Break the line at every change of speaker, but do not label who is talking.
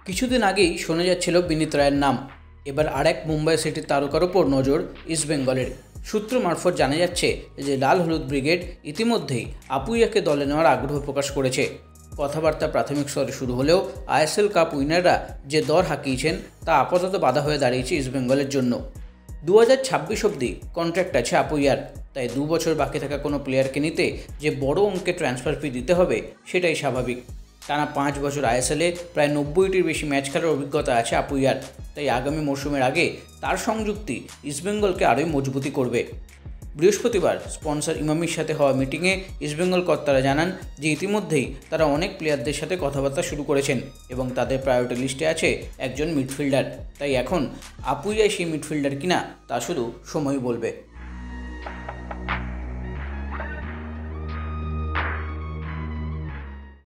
কিছুদিন আগেই শোনা যাচ্ছিল বিনীত রায়ের নাম। এবার আরেক মুম্বাই সিটির তারকার ওপর নজর ইস্টবেঙ্গলের। সূত্র মারফত জানা যাচ্ছে যে লাল হলুদ ব্রিগেড ইতিমধ্যেই আপুইয়াকে দলে নেওয়ার আগ্রহ প্রকাশ করেছে। কথাবার্তা প্রাথমিক স্তরে শুরু হলেও আইএসএল কাপ উইনাররা যে দর হাঁকিয়েছেন তা আপাতত বাধা হয়ে দাঁড়িয়েছে ইস্টবেঙ্গলের জন্য। 2026 অবধি কন্ট্রাক্ট আছে আপুইয়ার, তাই 2 বছর বাকি থাকা কোনো প্লেয়ারকে নিতে যে বড় অঙ্কের ট্রান্সফার ফি দিতে হবে সেটাই স্বাভাবিক। টানা 5 বছর আইএসএলে প্রায় 90টির বেশি ম্যাচ খেলার অভিজ্ঞতা আছে আপুইয়ার, তাই আগামী মরশুমের আগে তার সংযুক্তি ইস্টবেঙ্গলকে আরোই মজবুতি করবে। বৃহস্পতিবার স্পন্সর ইমামির সাথে হওয়া মিটিংয়ে ইস্টবেঙ্গল কর্তারা জানান যে ইতিমধ্যেই তারা অনেক প্লেয়ারদের সাথে কথাবার্তা শুরু করেছেন এবং তাদের প্রায়োরিটি লিস্টে আছে একজন মিডফিল্ডার। তাই এখন আপুইয়াই সেই মিডফিল্ডার কিনা তা শুধু সময়ই বলবে।